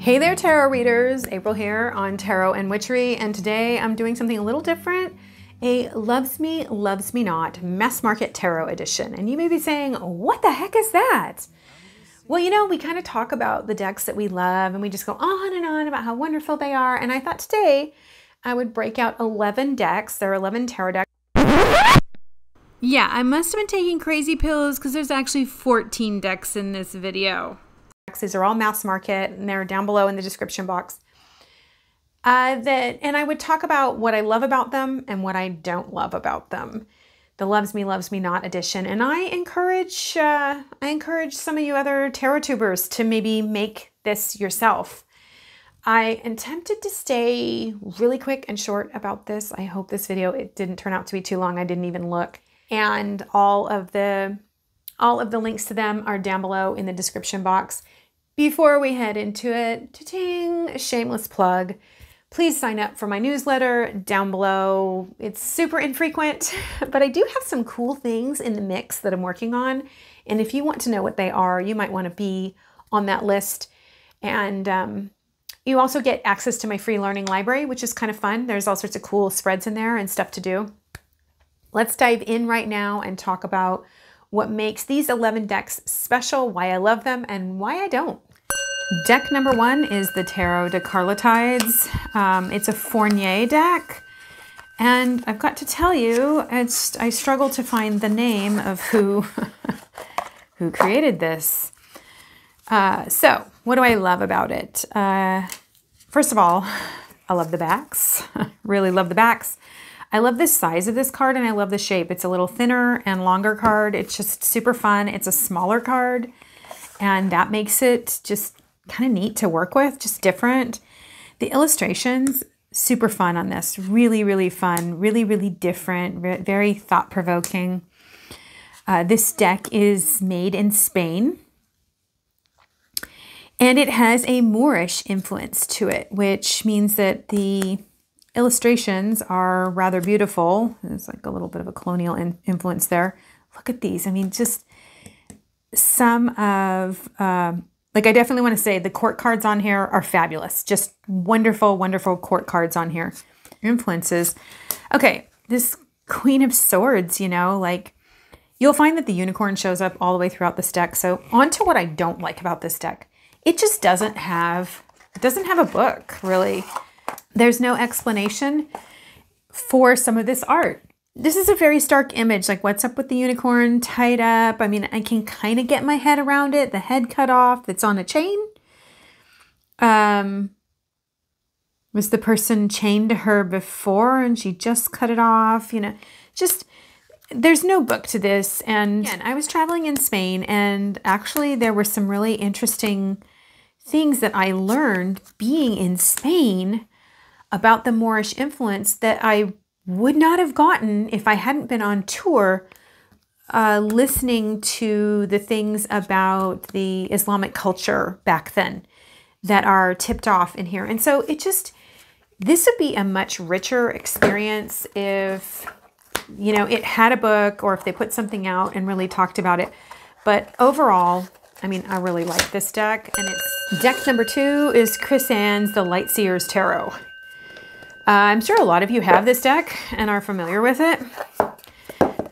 Hey there, tarot readers. April here on Tarot and Witchery, and today I'm doing something a little different, a Loves Me, Loves Me Not Mass Market Tarot Edition. And you may be saying, what the heck is that? Well, you know, we kind of talk about the decks that we love and we just go on and on about how wonderful they are. And I thought today I would break out 11 decks. There are 11 tarot decks. Yeah, I must have been taking crazy pills because there's actually 14 decks in this video. These are all mass market and they're down below in the description box. And I would talk about what I love about them and what I don't love about them. The Loves Me, Loves Me Not edition. And I encourage some of you other tarot tubers to maybe make this yourself. I am tempted to stay really quick and short about this. I hope this video, it didn't turn out to be too long. I didn't even look. And all of the links to them are down below in the description box. Before we head into it, ta-ting, shameless plug, please sign up for my newsletter down below. It's super infrequent, but I do have some cool things in the mix that I'm working on. And if you want to know what they are, you might want to be on that list. And you also get access to my free learning library, which is kind of fun. There's all sorts of cool spreads in there and stuff to do. Let's dive in right now and talk about what makes these 11 decks special, why I love them, and why I don't. Deck number 1 is the Tarot de Carlotides. It's a Fournier deck. And I've got to tell you, I struggle to find the name of who created this. So what do I love about it? First of all, I love the backs. Really love the backs. I love the size of this card and I love the shape. It's a little thinner and longer card. It's just super fun. It's a smaller card and that makes it just kind of neat to work with, just different. The illustrations, super fun on this. Really, really fun. Really, really different. Very thought-provoking. This deck is made in Spain and it has a Moorish influence to it, which means that the illustrations are rather beautiful. There's like a little bit of a colonial influence there. Look at these. I mean, just some of, like I definitely want to say the court cards on here are fabulous. Just wonderful, wonderful court cards on here. Influences. Okay, this Queen of Swords, you know, like you'll find that the unicorn shows up all the way throughout this deck. So on to what I don't like about this deck. It just doesn't have a book, really. There's no explanation for some of this art. This is a very stark image, like what's up with the unicorn tied up? I mean, I can kind of get my head around it. The head cut off, it's on a chain. Was the person chained to her before and she just cut it off? You know, just, there's no book to this. And again, I was traveling in Spain and actually there were some really interesting things that I learned being in Spain about the Moorish influence that I would not have gotten if I hadn't been on tour listening to the things about the Islamic culture back then that are tipped off in here. And so this would be a much richer experience if, you know, it had a book or if they put something out and really talked about it. But overall, I mean, I really like this deck. And it's deck number 2 is Chris Ann's The Light Seers Tarot. I'm sure a lot of you have this deck and are familiar with it.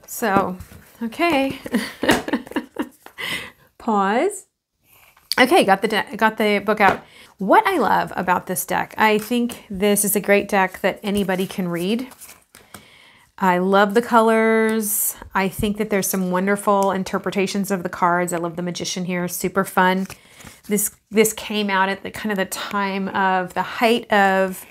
So, okay. Pause. Okay, got the book out. What I love about this deck, I think this is a great deck that anybody can read. I love the colors. I think that there's some wonderful interpretations of the cards. I love the Magician here, super fun. This came out at the kind of the time of the height of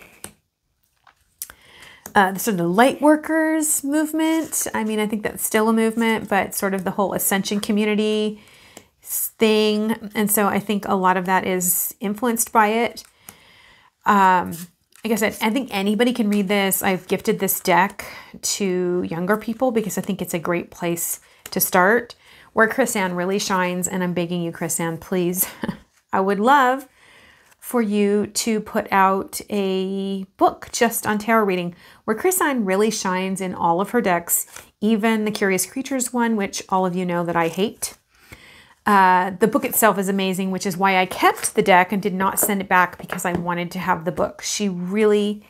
sort of the light workers movement. I mean, I think that's still a movement, but sort of the whole ascension community thing. And so I think a lot of that is influenced by it. Like I said, I think anybody can read this. I've gifted this deck to younger people because I think it's a great place to start. Where Chris Ann really shines, and I'm begging you, Chris Ann, please, I would love for you to put out a book just on tarot reading. Where Chris Ann really shines in all of her decks, even the Curious Creatures one, which all of you know that I hate. The book itself is amazing, which is why I kept the deck and did not send it back, because I wanted to have the book. She really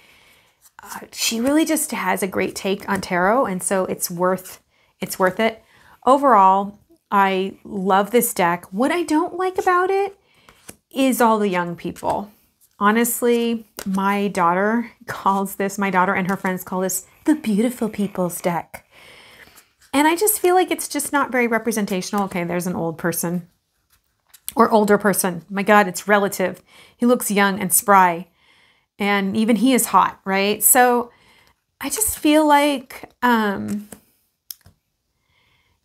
just has a great take on tarot, and so it's worth it. Overall, I love this deck. What I don't like about it is all the young people. Honestly, my daughter and her friends call this the beautiful people's deck. And I just feel like it's just not very representational. Okay, there's an old person or older person. My God, it's relative. He looks young and spry, and even he is hot, right? So I just feel like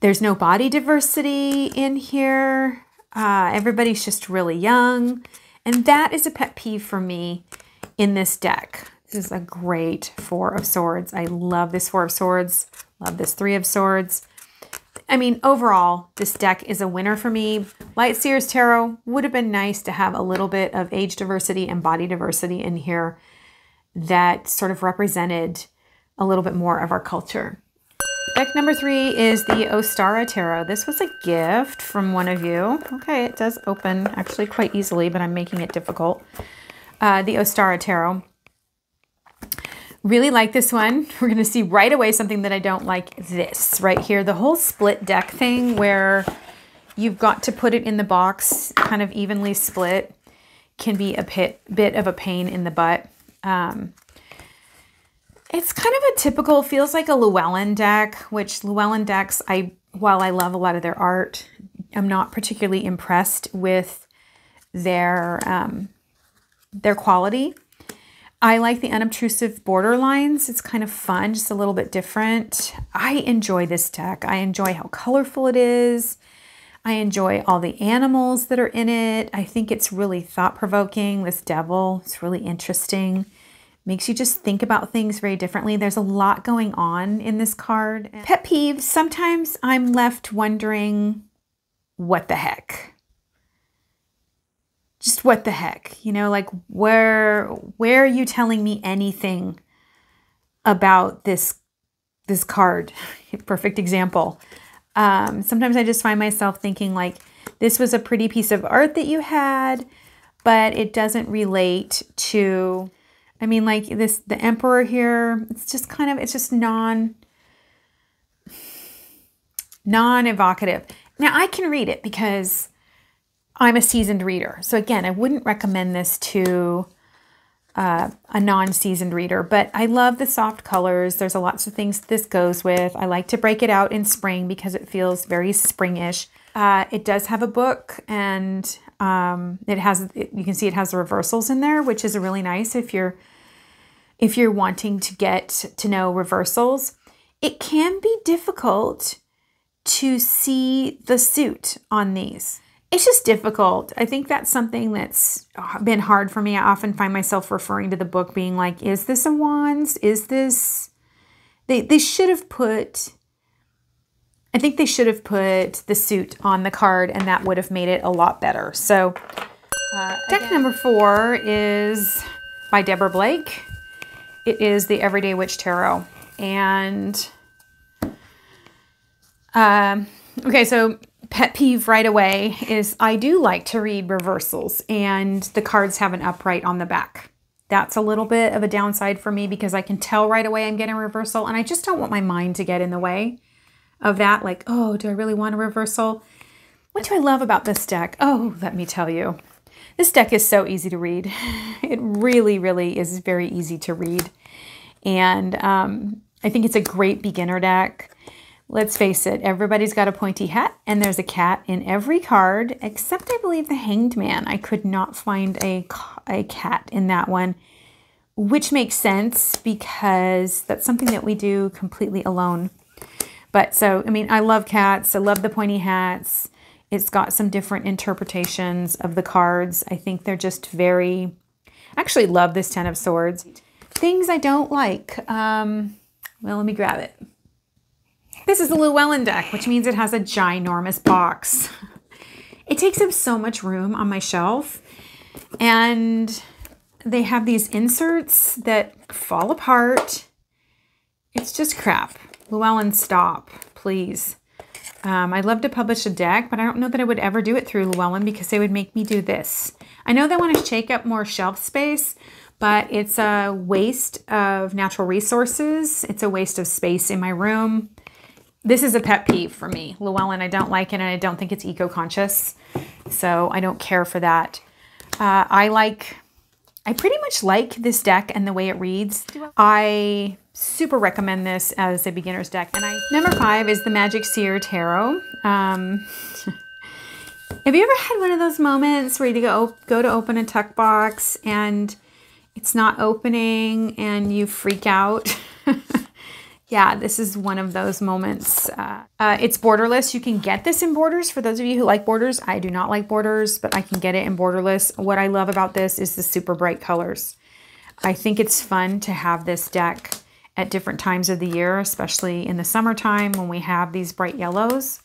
there's no body diversity in here. Everybody's just really young. And that is a pet peeve for me in this deck. This is a great Four of Swords. I love this Four of Swords. Love this Three of Swords. I mean, overall, this deck is a winner for me. Light Seers Tarot would have been nice to have a little bit of age diversity and body diversity in here that sort of represented a little bit more of our culture. Deck number 3 is the Ostara Tarot. This was a gift from one of you. Okay, it does open actually quite easily, but I'm making it difficult. The Ostara Tarot. Really like this one. We're going to see right away something that I don't like. This right here, the whole split deck thing where you've got to put it in the box kind of evenly split can be a bit of a pain in the butt. It's kind of a typical, feels like a Llewellyn deck, which Llewellyn decks, while I love a lot of their art, I'm not particularly impressed with their quality. I like the unobtrusive border lines. It's kind of fun, just a little bit different. I enjoy this deck. I enjoy how colorful it is. I enjoy all the animals that are in it. I think it's really thought-provoking. This devil, it's really interesting. Makes you just think about things very differently. There's a lot going on in this card. Pet peeves, sometimes I'm left wondering, what the heck? Just what the heck? You know, like where are you telling me anything about this card? Perfect example. Sometimes I just find myself thinking like, this was a pretty piece of art that you had, but it doesn't relate to... I mean, like the Emperor here, it's just kind of, it's just non-evocative. Now I can read it because I'm a seasoned reader. So again, I wouldn't recommend this to a non-seasoned reader, but I love the soft colors. There's lots of things this goes with. I like to break it out in spring because it feels very springish. It does have a book, and you can see it has the reversals in there, which is really nice if you're wanting to get to know reversals. It can be difficult to see the suit on these. It's just difficult. I think that's something that's been hard for me. I often find myself referring to the book being like, is this a wands? Is this... They should have put... I think they should have put the suit on the card, and that would have made it a lot better. So deck number 4 is by Deborah Blake. It is the Everyday Witch Tarot. And, okay, so pet peeve right away is I do like to read reversals, and the cards have an upright on the back. That's a little bit of a downside for me because I can tell right away I'm getting a reversal, and I just don't want my mind to get in the way of that. Like, oh, do I really want a reversal? What do I love about this deck? Oh, let me tell you. This deck is so easy to read. It really, really is very easy to read. And I think it's a great beginner deck. Let's face it, everybody's got a pointy hat, and there's a cat in every card, except I believe the Hanged Man. I could not find a cat in that one, which makes sense because that's something that we do completely alone. But so, I mean, I love cats. I love the pointy hats. It's got some different interpretations of the cards. I think they're just very... I actually love this Ten of Swords. Things I don't like. Well, let me grab it. This is the Llewellyn deck, which means it has a ginormous box. It takes up so much room on my shelf. And they have these inserts that fall apart. It's just crap. Llewellyn, stop, please. I'd love to publish a deck, but I don't know that I would ever do it through Llewellyn because they would make me do this. I know they want to shake up more shelf space, but it's a waste of natural resources. It's a waste of space in my room. This is a pet peeve for me. Llewellyn, I don't like it, and I don't think it's eco-conscious, so I don't care for that. I pretty much like this deck and the way it reads. I super recommend this as a beginner's deck. And number 5 is the Magic Seer Tarot. Have you ever had one of those moments where you go to open a tuck box and it's not opening and you freak out? Yeah, this is one of those moments. It's borderless. You can get this in borders. For those of you who like borders, I do not like borders, but I can get it in borderless. What I love about this is the super bright colors. I think it's fun to have this deck at different times of the year, especially in the summertime when we have these bright yellows.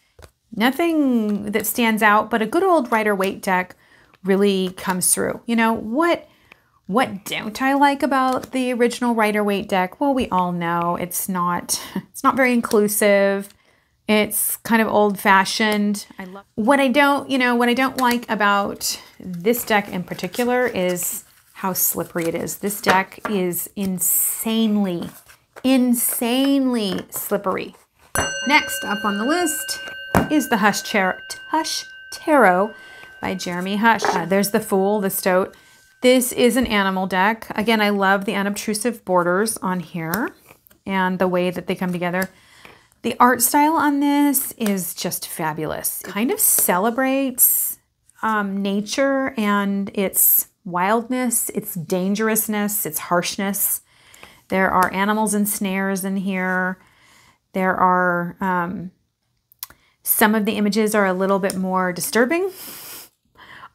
Nothing that stands out, but a good old Rider-Waite deck really comes through. You know, what don't I like about the original Rider-Waite deck? Well, we all know it's not very inclusive. It's kind of old-fashioned. What I don't like about this deck in particular is how slippery it is. This deck is insanely slippery. Next up on the list is the Hush Tarot by Jeremy Hush. There's the Fool, the Stoat. This is an animal deck. Again, I love the unobtrusive borders on here and the way that they come together. The art style on this is just fabulous. It kind of celebrates nature and its wildness, its dangerousness, its harshness. There are animals and snares in here. There are, some of the images are a little bit more disturbing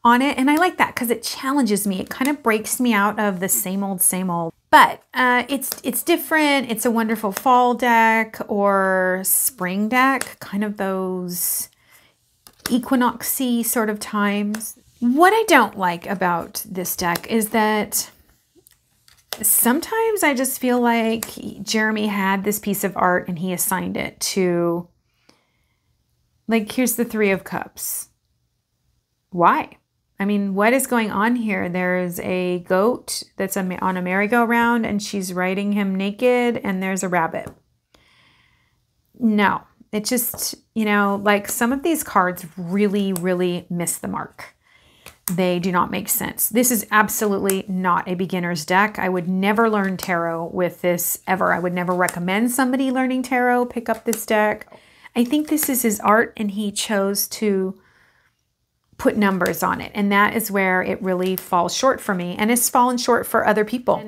on it. And I like that because it challenges me. It kind of breaks me out of the same old, same old. But it's different. It's a wonderful fall deck or spring deck, kind of those equinoxy sort of times. What I don't like about this deck is that sometimes I just feel like Jeremy had this piece of art and he assigned it to, like, here's the 3 of Cups. Why? I mean, what is going on here? There's a goat that's on a merry-go-round and she's riding him naked, and there's a rabbit. No, it just, you know, like some of these cards really, really miss the mark. They do not make sense. This is absolutely not a beginner's deck. I would never learn tarot with this ever. I would never recommend somebody learning tarot pick up this deck. I think this is his art and he chose to put numbers on it, and that is where it really falls short for me, and it's fallen short for other people.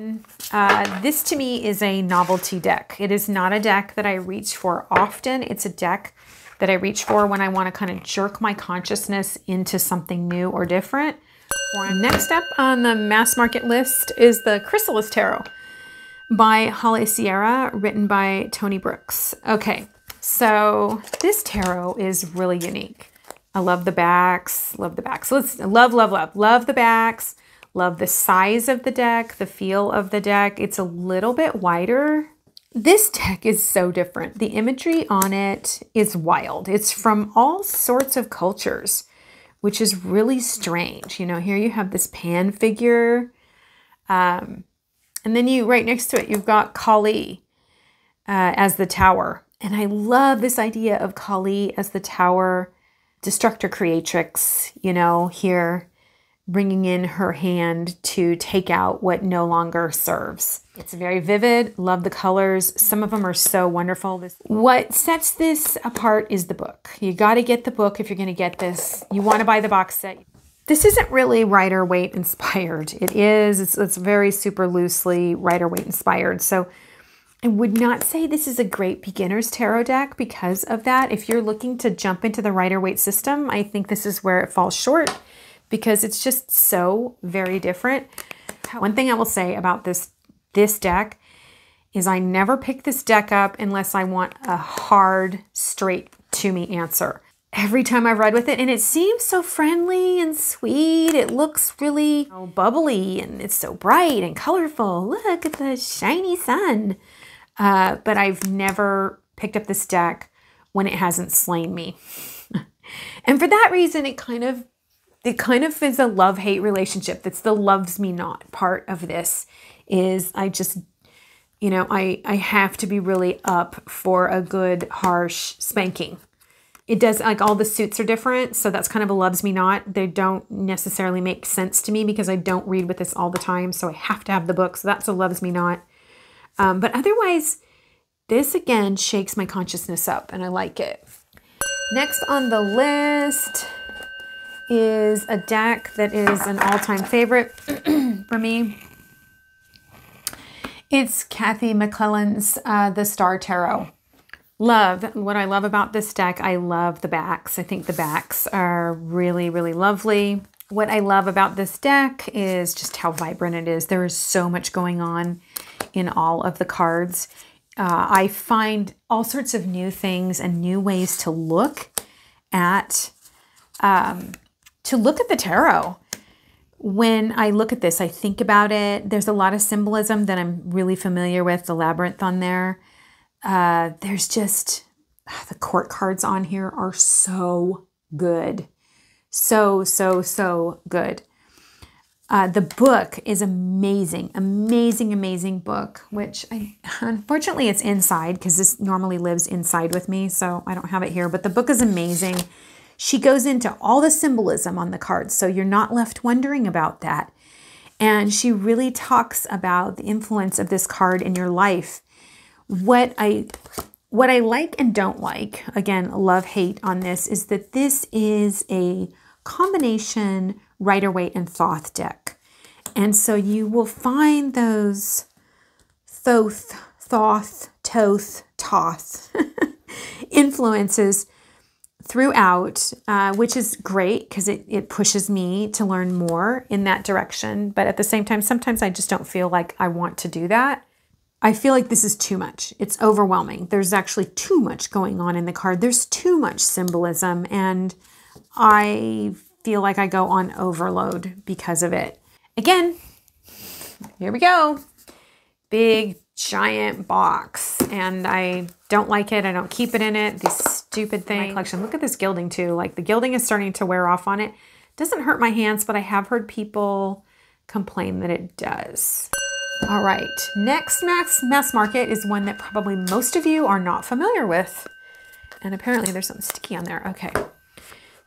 This to me is a novelty deck. It is not a deck that I reach for often. It's a deck that I reach for when I want to kind of jerk my consciousness into something new or different. Next up on the mass market list is the Chrysalis Tarot by Holly Sierra, written by Tony Brooks. Okay, so this tarot is really unique. I love the backs, love the backs. Let's love the backs, love the size of the deck, the feel of the deck. It's a little bit wider. This deck is so different. The imagery on it is wild. It's from all sorts of cultures, which is really strange. You know, here you have this Pan figure. And then right next to it, you've got Kali as the tower. And I love this idea of Kali as the tower. Destructor Creatrix, you know, here bringing in her hand to take out what no longer serves. It's very vivid. Love the colors. Some of them are so wonderful. What sets this apart is the book. You got to get the book if you're going to get this. You want to buy the box set. This isn't really Rider-Waite inspired. It's very super loosely Rider-Waite inspired. So I would not say this is a great beginner's tarot deck because of that. If you're looking to jump into the Rider-Waite system, I think this is where it falls short because it's just so very different. One thing I will say about this deck is I never pick this deck up unless I want a hard, straight to me answer. Every time I've read with it, and it seems so friendly and sweet. It looks really bubbly and it's so bright and colorful. Look at the shiny sun. But I've never picked up this deck when it hasn't slain me. And for that reason, it kind of is a love-hate relationship. That's the loves me not part of this. Is I just, you know, I have to be really up for a good, harsh spanking. It does, like, all the suits are different, so that's kind of a loves me not. They don't necessarily make sense to me because I don't read with this all the time, so I have to have the book, so that's a loves me not. But otherwise, this again shakes my consciousness up, and I like it. Next on the list is a deck that is an all-time favorite for me. It's Kathy McClellan's The Star Tarot. What I love about this deck, I love the backs. I think the backs are really, really lovely. What I love about this deck is just how vibrant it is. There is so much going on in all of the cards. I find all sorts of new things and new ways to look at the tarot. When I look at this, I think about it. There's a lot of symbolism that I'm really familiar with. The labyrinth on there. There's just, the court cards on here are so good. So good. The book is amazing, amazing book, which unfortunately it's inside because this normally lives inside with me, so I don't have it here, but the book is amazing. She goes into all the symbolism on the cards, so you're not left wondering about that. And she really talks about the influence of this card in your life. What I like and don't like, again, love-hate on this, is that this is a combination Rider-Waite and Thoth deck. And so you will find those Thoth, Toth influences throughout, which is great because it pushes me to learn more in that direction. But at the same time, sometimes I just don't feel like I want to do that. I feel like this is too much. It's overwhelming. There's actually too much going on in the card. There's too much symbolism, and I feel like I go on overload because of it. Again, here we go. Big, giant box, and I don't like it. I don't keep it in it. These stupid things. My collection. Look at this gilding too. Like, the gilding is starting to wear off on it. Doesn't hurt my hands, but I have heard people complain that it does. All right, next mass market is one that probably most of you are not familiar with. And apparently there's something sticky on there. Okay.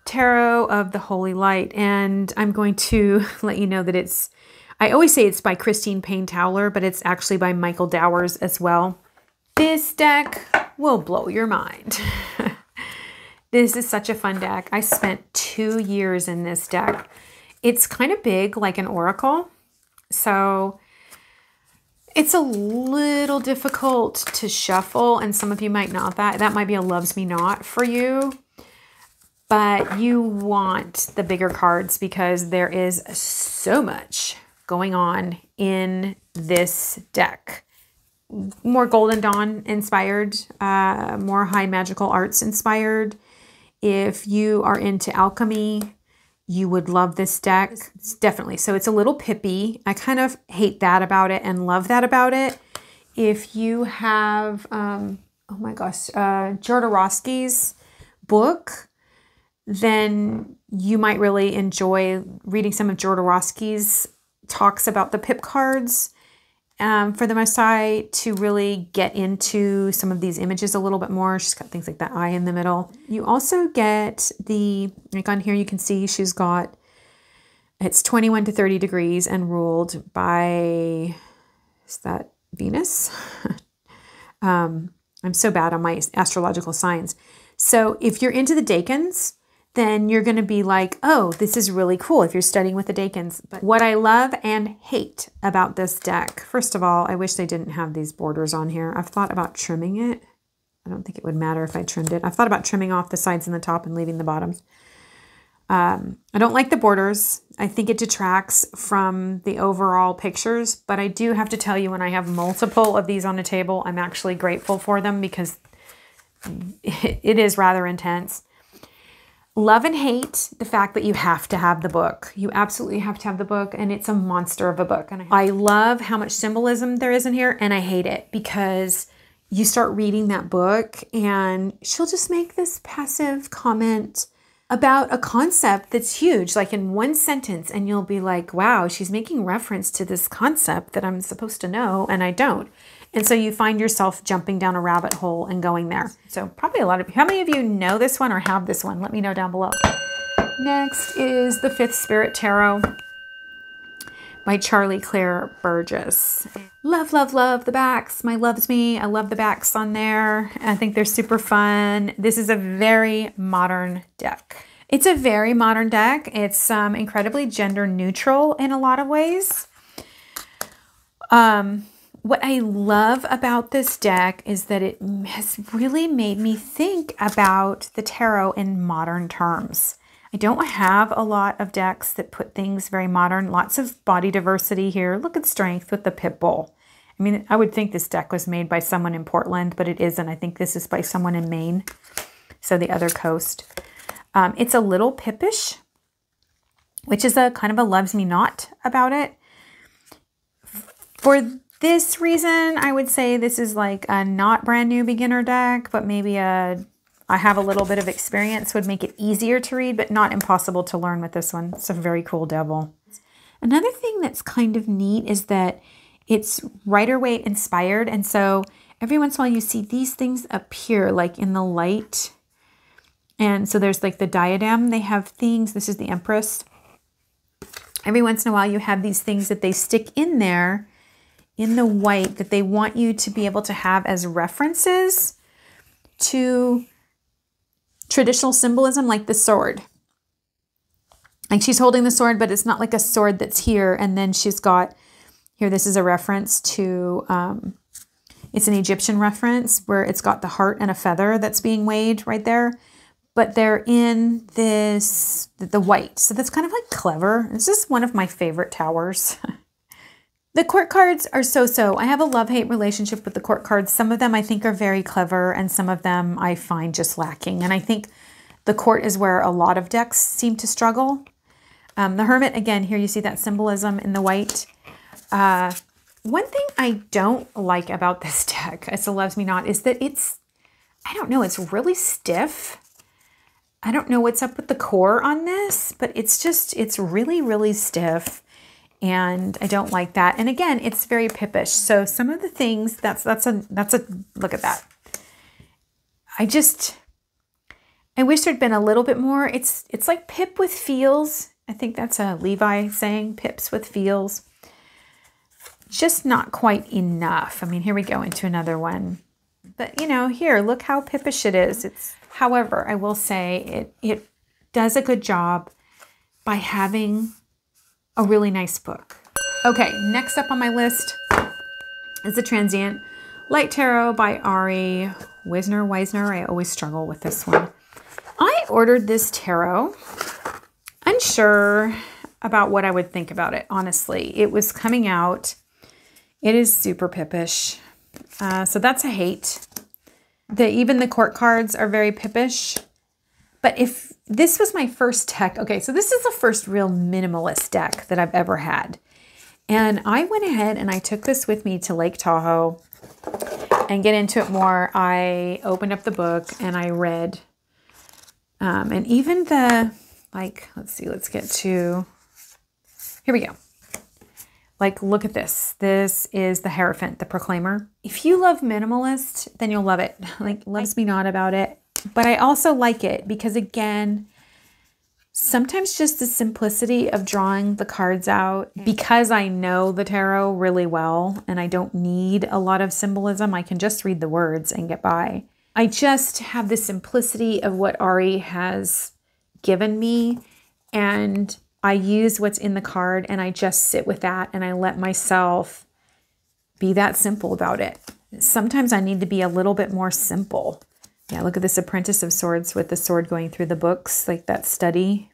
Tarot of the Holy Light. And I'm going to let you know that I always say it's by Christine Payne Towler, but it's actually by Michael Dowers as well. This deck will blow your mind. This is such a fun deck. I spent 2 years in this deck. It's kind of big, like an oracle. So it's a little difficult to shuffle, and some of you might not. That might be a loves me not for you. But you want the bigger cards because there is so much going on in this deck. More Golden Dawn inspired, more high magical arts inspired. If you are into alchemy, you would love this deck. It's definitely. So it's a little pippy. I kind of hate that about it and love that about it. If you have, oh my gosh, Jodorowsky's book, then you might really enjoy reading some of Jodorowsky's talks about the pip cards for the Messiah to really get into some of these images a little bit more. She's got things like that eye in the middle. You also get like on here you can see she's got, it's 21 to 30 degrees and ruled by, is that Venus? I'm so bad on my astrological signs. So if you're into the Dakins, then you're going to be like, oh, this is really cool if you're studying with the Dakins. But what I love and hate about this deck, first of all, I wish they didn't have these borders on here. I've thought about trimming it. I don't think it would matter if I trimmed it. I've thought about trimming off the sides and the top and leaving the bottoms. I don't like the borders. I think it detracts from the overall pictures, but I do have to tell you, when I have multiple of these on a table, I'm actually grateful for them because it is rather intense. Love and hate the fact that you have to have the book. You absolutely have to have the book, and it's a monster of a book. And I love how much symbolism there is in here, and I hate it because you start reading that book and she'll just make this passive comment about a concept that's huge, like in one sentence, and you'll be like, wow, she's making reference to this concept that I'm supposed to know and I don't. And so you find yourself jumping down a rabbit hole and going there. So probably a lot of, how many of you know this one or have this one? Let me know down below. Next is the Fifth Spirit Tarot by Charlie Claire Burgess. Love, love, love the backs. My loves me. I love the backs on there. I think they're super fun. This is a very modern deck. It's a very modern deck. It's incredibly gender neutral in a lot of ways. What I love about this deck is that it has really made me think about the tarot in modern terms. I don't have a lot of decks that put things very modern. Lots of body diversity here. Look at Strength with the pit bull. I mean, I would think this deck was made by someone in Portland, but it isn't. I think this is by someone in Maine, so the other coast. It's a little pippish, which is a kind of a loves me not about it. For this reason, I would say this is like a not brand new beginner deck, but maybe I have a little bit of experience would make it easier to read, but not impossible to learn with this one. It's a very cool devil. Another thing that's kind of neat is that it's Rider-Waite inspired. And so every once in a while you see these things appear like in the light. And so there's like the diadem. They have things. This is the Empress. Every once in a while you have these things that they stick in there in the white that they want you to be able to have as references to traditional symbolism, like the sword. Like she's holding the sword, but it's not like a sword that's here. And then she's got here, this is a reference to, it's an Egyptian reference where it's got the heart and a feather that's being weighed right there. But they're in this, the white. So that's kind of like clever. This is one of my favorite towers. The court cards are so-so. I have a love-hate relationship with the court cards. Some of them I think are very clever and some of them I find just lacking. And I think the court is where a lot of decks seem to struggle. The Hermit, again, here you see that symbolism in the white. One thing I don't like about this deck, as a loves me not, is that it's, I don't know, it's really stiff. I don't know what's up with the core on this, but it's just, it's really, really stiff. And I don't like that. And again, it's very pippish. So some of the things, that's a, look at that. I wish there'd been a little bit more. It's like pip with feels. I think that's a Levi saying, pips with feels. Just not quite enough. I mean, here we go into another one. But you know, here, look how pippish it is. However, I will say it does a good job by having a really nice book. Okay, next up on my list is The Transient Light Tarot by Ari Wisner. I always struggle with this one. I ordered this tarot, unsure about what I would think about it, honestly. It was coming out. It is super pippish. So that's a hate. Even the court cards are very pippish. But if this was my first deck, okay, so this is the first real minimalist deck that I've ever had. And I went ahead and I took this with me to Lake Tahoe and get into it more. I opened up the book and I read, and even the, like, let's see, let's get to, here we go. Like, look at this. This is the Hierophant, the Proclaimer. If you love minimalist, then you'll love it. Like, loves me not about it. But I also like it because, again, sometimes just the simplicity of drawing the cards out, because I know the tarot really well and I don't need a lot of symbolism, I can just read the words and get by. I just have the simplicity of what Ari has given me, and I use what's in the card and I just sit with that and I let myself be that simple about it. Sometimes I need to be a little bit more simple. Yeah, look at this Apprentice of Swords with the sword going through the books, like that study.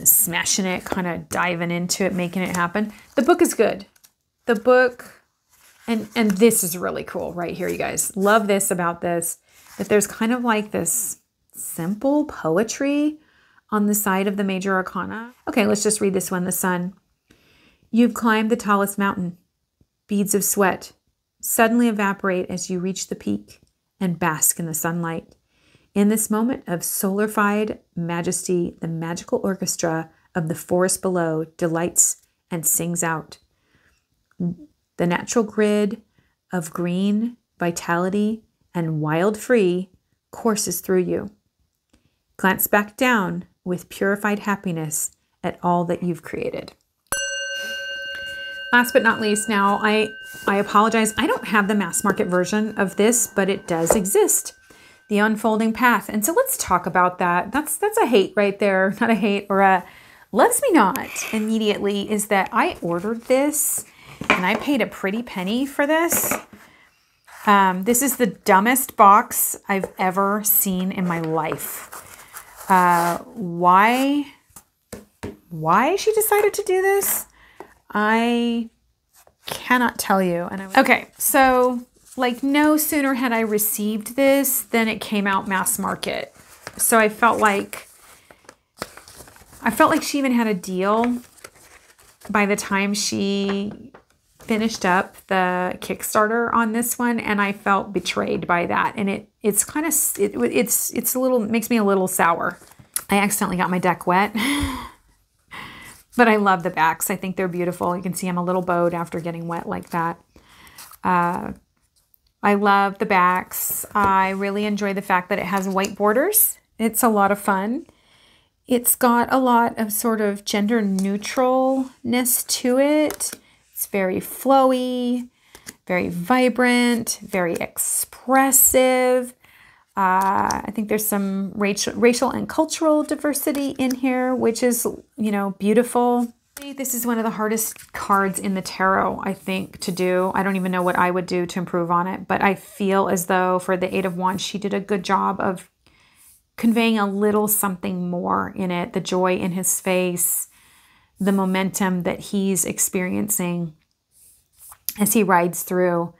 Smashing it, kind of diving into it, making it happen. The book is good. The book, and this is really cool right here, you guys. Love this about this, that there's kind of like this simple poetry on the side of the major arcana. Okay, let's just read this one. The Sun. You've climbed the tallest mountain. Beads of sweat suddenly evaporate as you reach the peak and bask in the sunlight. In this moment of solarified majesty, the magical orchestra of the forest below delights and sings out. The natural grid of green, vitality, and wild free courses through you. Glance back down with purified happiness at all that you've created. Last but not least, now I apologize. I don't have the mass market version of this, but it does exist. The Unfolding Path. And so let's talk about that. That's a hate right there. Not a hate or a loves me not immediately, is that I ordered this and I paid a pretty penny for this. This is the dumbest box I've ever seen in my life. Why she decided to do this, I cannot tell you. Okay, so like no sooner had I received this than it came out mass market. So I felt like she even had a deal by the time she finished up the Kickstarter on this one, and I felt betrayed by that. And it's a little, makes me a little sour. I accidentally got my deck wet. But I love the backs. I think they're beautiful. You can see I'm a little bowed after getting wet like that. I love the backs. I really enjoy the fact that it has white borders. It's a lot of fun. It's got a lot of sort of gender neutralness to it. It's very flowy, very vibrant, very expressive. I think there's some racial and cultural diversity in here, which is, you know, beautiful. This is one of the hardest cards in the tarot, I think, to do. I don't even know what I would do to improve on it, but I feel as though for the Eight of Wands, she did a good job of conveying a little something more in it. The joy in his face, the momentum that he's experiencing as he rides through.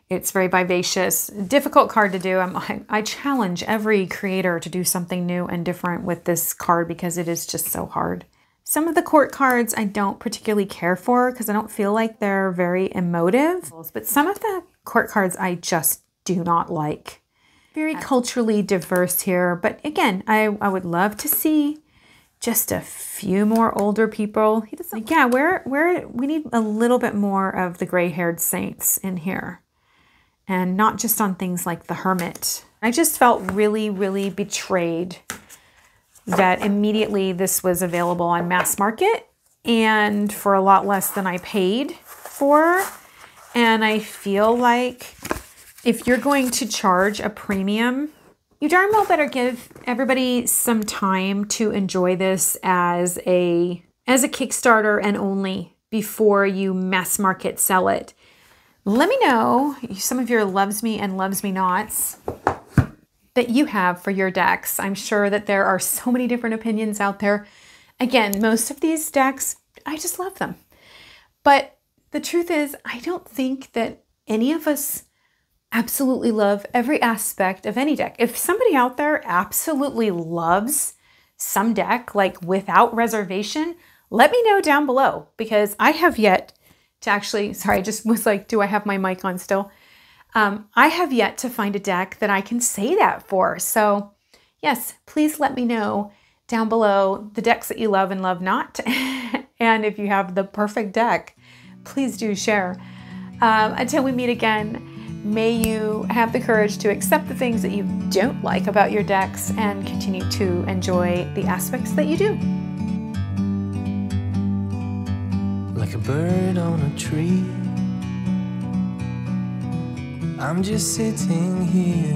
It's very vivacious, difficult card to do. I challenge every creator to do something new and different with this card because it is just so hard. Some of the court cards I don't particularly care for because I don't feel like they're very emotive. But some of the court cards I just do not like. Very culturally diverse here. But again, I would love to see just a few more older people. Yeah, we need a little bit more of the gray-haired saints in here. And not just on things like the Hermit. I just felt really, really betrayed that immediately this was available on mass market and for a lot less than I paid for. And I feel like if you're going to charge a premium, you darn well better give everybody some time to enjoy this as a Kickstarter and only before you mass market sell it. Let me know some of your loves me and loves me nots that you have for your decks. I'm sure that there are so many different opinions out there. Again, most of these decks, I just love them. But the truth is, I don't think that any of us absolutely love every aspect of any deck. If somebody out there absolutely loves some deck, like without reservation, let me know down below because I have yet to actually, sorry, I just was like, do I have my mic on still? I have yet to find a deck that I can say that for. So yes, please let me know down below the decks that you love and love not. And if you have the perfect deck, please do share. Until we meet again, may you have the courage to accept the things that you don't like about your decks and continue to enjoy the aspects that you do. Like a bird on a tree, I'm just sitting here